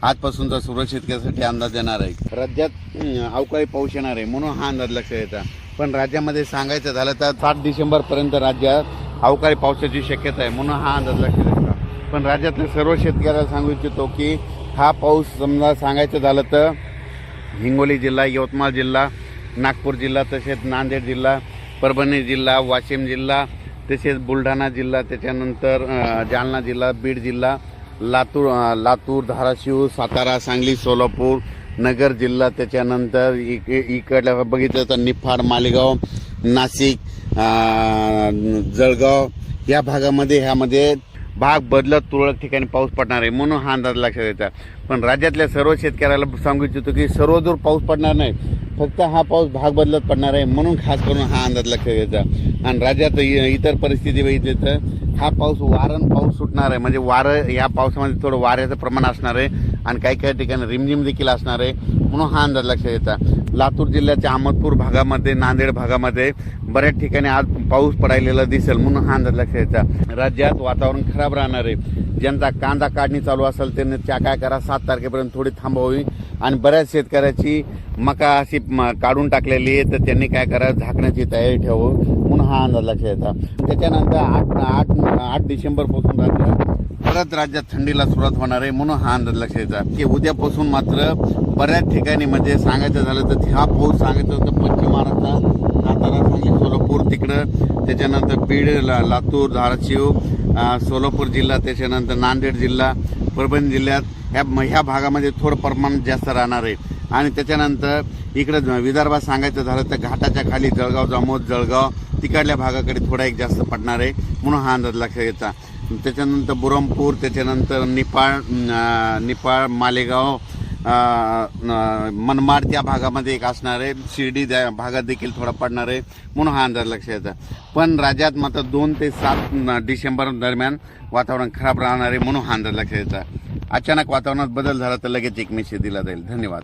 आजपासूनचा सुरक्षित शेतकऱ्यासाठी अंदाज येणार आहे। राज्यात अवकाळी पाऊस येणार आहे म्हणून हा अंदाज लक्षात येतात। पण राज्यामध्ये सांगायचं झालं तर 7 डिसेंबरपर्यंत राज्यात अवकाळी पावसाची शक्यता आहे म्हणून हा अंदाज लक्षात येतात। पण राज्यातल्या सर्व शेतकऱ्याला सांगू इच्छितो की हा पाऊस समजा सांगायचं झालं तर हिंगोली जिल्हा, यवतमाळ जिल्हा, नागपूर जिल्हा, तसेच नांदेड जिल्हा, परभणी जिल्हा, वाशिम जिल्हा, तसेच बुलढाणा जिल्हा, त्याच्यानंतर जालना जिल्हा, बीड जिल्हा, लातूर, धाराशिव, सातारा, सांगली, सोलापूर, नगर जिल्हा, त्याच्यानंतर इकडल्या बघितलं तर निफाड, मालेगाव, नाशिक, जळगाव या भागामध्ये ह्यामध्ये भाग बदलत तुरळक ठिकाणी पाऊस पडणार आहे म्हणून हा अंदाज लक्षात येतात। पण राज्यातल्या सर्व शेतकऱ्याला सांगू इच्छितो की सर्वदूर पाऊस पडणार नाही, फक्त हा पाऊस भाग बदलत पडणार आहे म्हणून खास करून हा अंदाज लक्षात येतात। आणि राज्यात इतर परिस्थिती बघितली तर हा पाऊस वारण पाऊस सुटणार आहे, म्हणजे वारं या पावसामध्ये थोडं वाऱ्याचं प्रमाण असणार आहे आणि काही ठिकाणी रिमझिम देखील असणार आहे म्हणून हा अंदाज लक्षात येतात। लातूर जिल्ह्याच्या अहमदपूर भागामध्ये, नांदेड भागामध्ये बऱ्याच ठिकाणी आज पाऊस पडायलेला दिसेल म्हणून हा अंदाज लक्षात येतात। राज्यात वातावरण खराब राहणार आहे। ज्यांचा कांदा काढणी चालू असेल त्यांनी काय करा, 7 तारखेपर्यंत थोडी थांबवावी आणि बऱ्याच शेतकऱ्याची मका अशी काढून टाकलेली आहे तर त्यांनी काय करा, झाकण्याची तयारी ठेवावी म्हणून हा अंदाज लक्षात येतात। त्याच्यानंतर 8 डिसेंबरपासून परत राज्यात थंडीला सुरुवात होणार आहे म्हणून हा अंदाज लक्षात येतात की उद्यापासून मात्र बऱ्याच ठिकाणी म्हणजे सांगायचं झालं तर हा पाऊस सांगायचं होतं पश्चिम महाराष्ट्रात, सातारा, सांगली, सोलापूर तिकडं, त्याच्यानंतर बीड, लातूर, धाराशिव, सोलापूर जिल्हा, त्याच्यानंतर नांदेड जिल्हा, परभणी जिल्ह्यात ह्या भागामध्ये थोडं प्रमाण जास्त राहणार आहे। आणि त्याच्यानंतर इकडं विदर्भात सांगायचं झालं तर घाटाच्या खाली जळगाव, जामोद, जळगाव तिकडल्या भागाकडे थोडा एक जास्त पडणार आहे म्हणून हा अंदाज लक्षात येतात। त्याच्यानंतर बुरहानपूर, त्याच्यानंतर निफाड, मालेगाव, मनमाड त्या भागामध्ये एक असणार आहे, शिर्डी भागात देखील थोडा पडणार आहे म्हणून हा अंदाज लक्षात येतात। पण राज्यात मात्र 2 ते 7 डिसेंबर दरम्यान वातावरण खराब राहणार आहे म्हणून हा अंदाज लक्षात येतात। अचानक वातावरणात बदल झाला तर लगेच एक मेसेज दिला जाईल। धन्यवाद।